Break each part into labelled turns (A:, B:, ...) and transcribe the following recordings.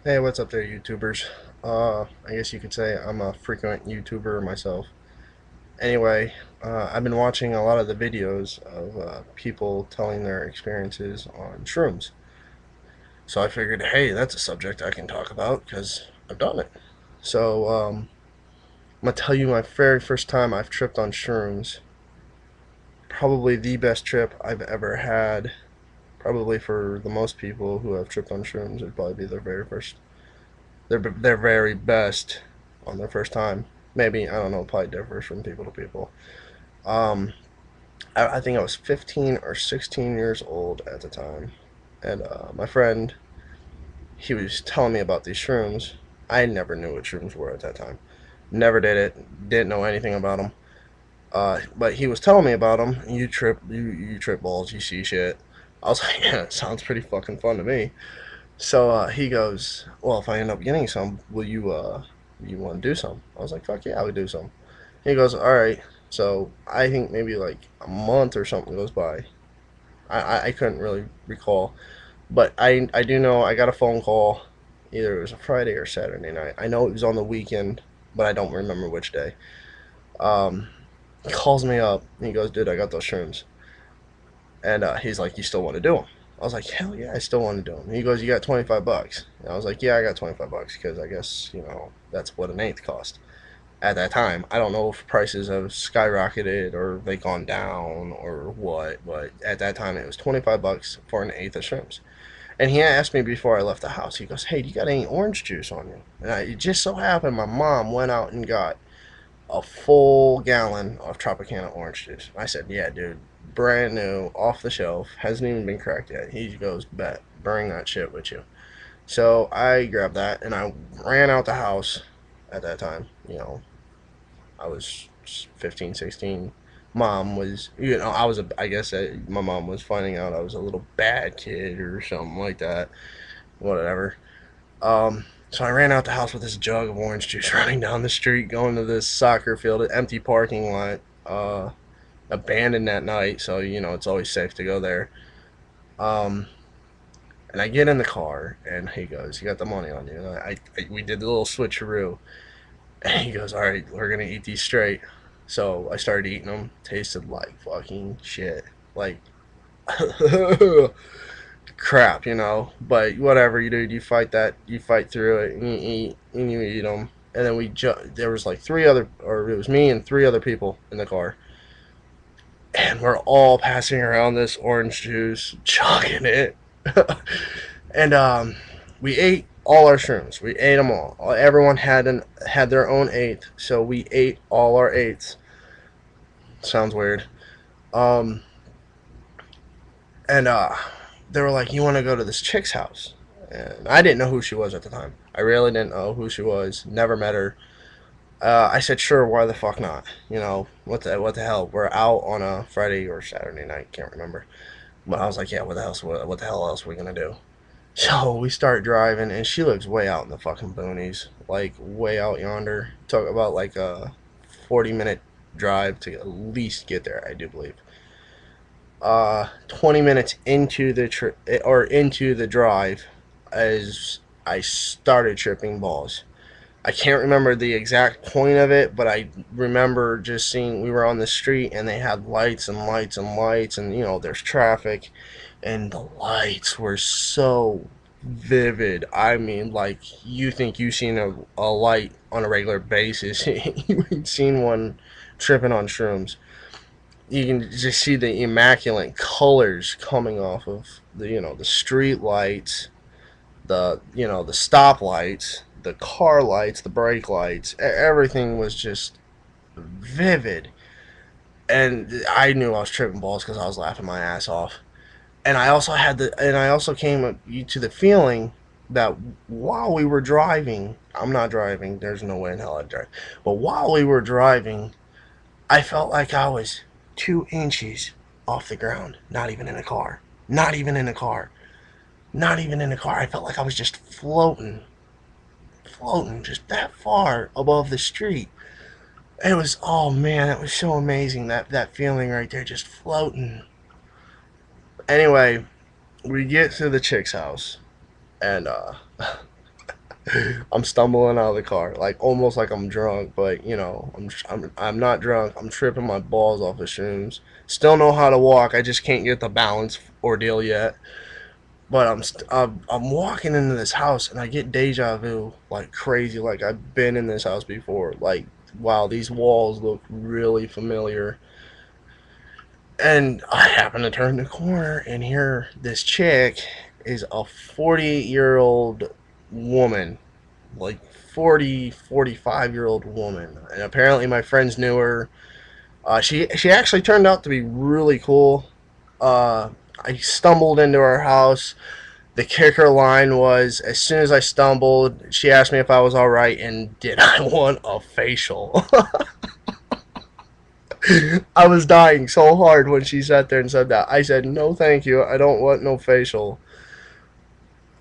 A: Hey, what's up there, YouTubers? I guess you could say I'm a frequent YouTuber myself. Anyway, I've been watching a lot of the videos of people telling their experiences on shrooms. So I figured, hey, that's a subject I can talk about because I've done it. So I'm gonna tell you my very first time I've tripped on shrooms. Probably the best trip I've ever had. Probably for the most people who have tripped on shrooms, it'd probably be their very first their very best on their first time. Maybe I don't know. Probably differs from people to people. Um, I think I was 15 or 16 years old at the time, and my friend he was telling me about these shrooms. I never knew what shrooms were at that time. Never did it. Didn't know anything about them. But he was telling me about them. You trip balls. You see shit. I was like, yeah, it sounds pretty fucking fun to me. So he goes, well, if I end up getting some, will you want to do some? I was like, fuck yeah, I would do some. He goes, all right. So I think maybe like a month or something goes by. I couldn't really recall, but I do know I got a phone call. Either it was a Friday or Saturday night. I know it was on the weekend, but I don't remember which day. Um, he calls me up. And he goes, dude, I got those shrooms, and he's like, you still want to do them? I was like, hell yeah, I still want to do them. He goes, you got 25 bucks. And I was like, yeah, I got 25 bucks because I guess that's what an eighth cost at that time. I don't know if prices have skyrocketed or they gone down or what, but at that time it was 25 bucks for an eighth of shrimps. And he asked me before I left the house. He goes, hey, do you got any orange juice on you? And it just so happened my mom went out and got a full gallon of Tropicana orange juice. I said, yeah, dude, brand new, off the shelf, hasn't even been cracked yet. He goes, bet, bring that shit with you. So I grabbed that and I ran out the house at that time. I was 15, 16. Mom was, I guess my mom was finding out I was a little bad kid or something like that. Whatever. So I ran out the house with this jug of orange juice, running down the street, going to this soccer field, an empty parking lot, abandoned that night. So it's always safe to go there. Um, and I get in the car, and he goes, "You got the money on you?" And we did the little switcheroo, and he goes, "All right, we're gonna eat these straight." So I started eating them. Tasted like fucking shit, like crap. But whatever you do, you fight that, you fight through it, and you eat them. And then there was like three other, or it was me and three other people in the car, and we're all passing around this orange juice, chugging it, and we ate all our shrooms. We ate them all. Everyone had their own eighth, so we ate all our eighths. Sounds weird. Um, and they were like, "You want to go to this chick's house?" And I didn't know who she was at the time. I really didn't know who she was. Never met her. I said, "Sure, why the fuck not?" What the hell? We're out on a Friday or Saturday night, can't remember. But I was like, "Yeah, what the hell else are we gonna do?" So we start driving, and she lives way out in the fucking boonies, like way out yonder. Talk about like a 40-minute drive to at least get there, I do believe. 20 minutes into the into the drive, as I started tripping balls. I can't remember the exact point of it, but I remember just seeing we were on the street and they had lights and lights and lights, and there's traffic, and the lights were so vivid. I mean, like you think you've seen a light on a regular basis. You've seen one tripping on shrooms. You can just see the immaculate colors coming off of the street lights, the stop lights, the car lights, the brake lights. Everything was just vivid, and I knew I was tripping balls because I was laughing my ass off. And I also came to the feeling that while we were driving, I'm not driving. There's no way in hell I'd drive. But while we were driving, I felt like I was 2 inches off the ground. Not even in a car. Not even in a car. Not even in a car. I felt like I was just floating just that far above the street. It was, oh man, it was so amazing, that feeling right there, just floating. Anyway, we get to the chick's house, and I'm stumbling out of the car, like almost like I'm drunk, but you know, I'm not drunk. I'm tripping my balls off of shrooms. Still know how to walk. I just can't get the balance ordeal yet. But I'm walking into this house and I get deja vu like crazy. Like I've been in this house before. Like wow, these walls look really familiar. And I happen to turn the corner and here this chick is a 48-year-old woman, like 45-year-old woman. And apparently my friends knew her. She actually turned out to be really cool. I stumbled into her house. The kicker line was as soon as I stumbled, she asked me if I was all right and did I want a facial. I was dying so hard when she sat there and said that. I said, no, thank you. I don't want no facial.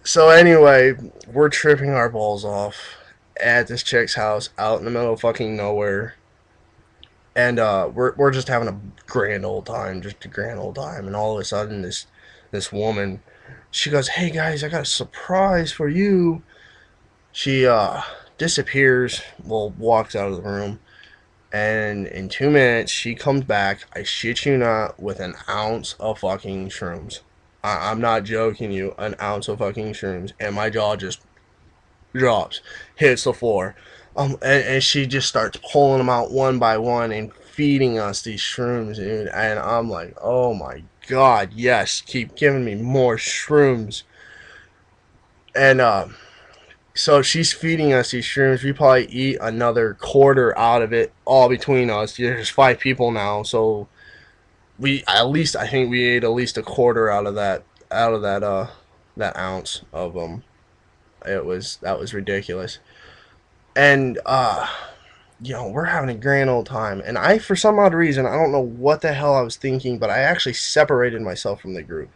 A: So, anyway, we're tripping our balls off at this chick's house out in the middle of fucking nowhere. And we're just having a grand old time, just a grand old time. And all of a sudden, this woman, she goes, "Hey guys, I got a surprise for you." She disappears, well, walks out of the room, and in 2 minutes she comes back. I shit you not, with an ounce of fucking shrooms. I'm not joking you, an ounce of fucking shrooms, and my jaw just drops, hits the floor. And she just starts pulling them out one by one and feeding us these shrooms, dude. And I'm like, oh my god, yes, keep giving me more shrooms. And so she's feeding us these shrooms. We probably eat another quarter out of it, all between us. There's 5 people now, so we at least I think we ate at least a quarter out of that ounce of them. That was ridiculous. And you know, we're having a grand old time. And I, for some odd reason, I don't know what the hell I was thinking, but I actually separated myself from the group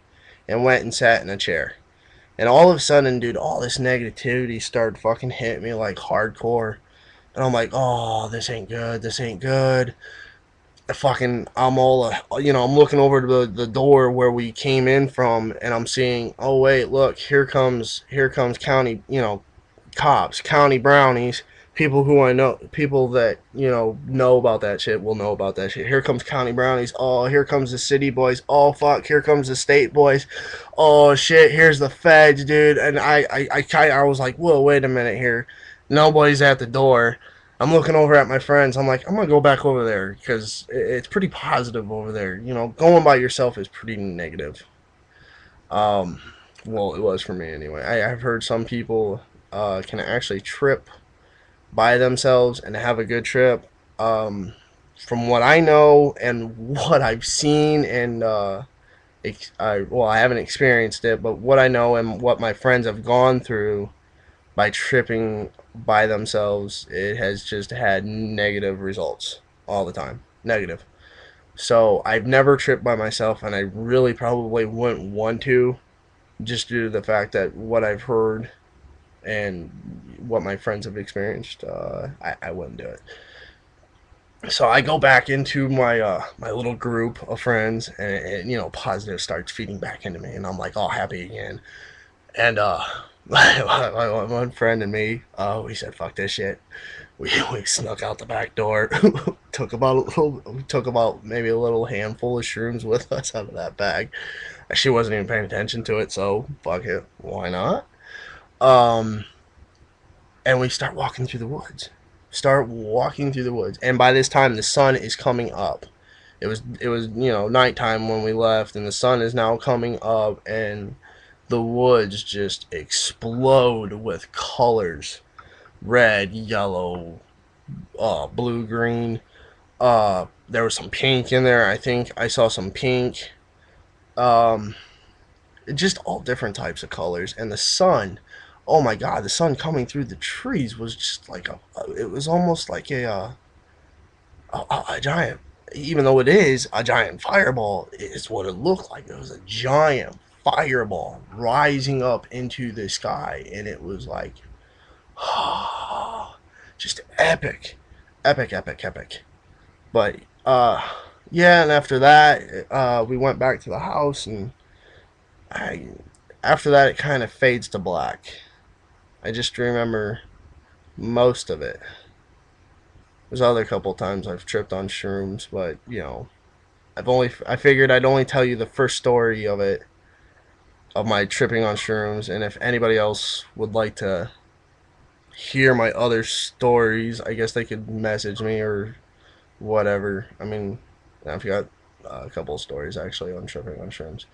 A: and went and sat in a chair. And all of a sudden, dude, all this negativity started fucking hitting me like hardcore. And I'm like, oh, this ain't good. This ain't good. Fucking, I'm all, you know, I'm looking over to the door where we came in from, and I'm seeing, oh wait, look, here comes county, you know, cops, county brownies, people who I know, people that know about that shit will know about that shit. Here comes county brownies. Oh, here comes the city boys. Oh fuck, here comes the state boys. Oh shit, here's the feds, dude. And I was like, whoa, wait a minute here. Nobody's at the door. I'm looking over at my friends. I'm like, I'm gonna go back over there because it's pretty positive over there. You know, going by yourself is pretty negative. Um, well, it was for me anyway. I've heard some people can actually trip by themselves and have a good trip. Um, from what I know and what I've seen, and I haven't experienced it, but what I know and what my friends have gone through by tripping by themselves, it has just had negative results all the time. Negative. So I've never tripped by myself, and I really probably wouldn't want to, just due to the fact that what I've heard and what my friends have experienced, I wouldn't do it. So I go back into my little group of friends, and positive starts feeding back into me, and I'm like all happy again. And my one friend and me, we said fuck this shit. We snuck out the back door. Took about maybe a little handful of shrooms with us out of that bag. She wasn't even paying attention to it, so fuck it, why not? Um, and we start walking through the woods. Start walking through the woods, and by this time the sun is coming up. It was nighttime when we left, and the sun is now coming up, and the woods just explode with colors: red, yellow, blue, green. There was some pink in there. I think I saw some pink. Um, just all different types of colors, and the sun. Oh my God, the sun coming through the trees was just like it was almost like a giant, even though it is a giant fireball, it's what it looked like. It was a giant fireball rising up into the sky, and it was like, just epic, epic, epic, epic. But yeah, and after that, we went back to the house, and I, after that, it kind of fades to black. I just remember most of it. There's other couple times I've tripped on shrooms, but I figured I'd only tell you the first story of it, of my tripping on shrooms, and if anybody else would like to hear my other stories, I guess they could message me or whatever. I mean, I've got a couple of stories actually on tripping on shrooms.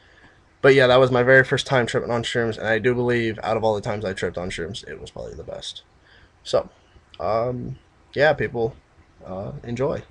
A: But yeah, that was my very first time tripping on shrooms, and I do believe out of all the times I tripped on shrooms, it was probably the best. So, yeah, people, enjoy.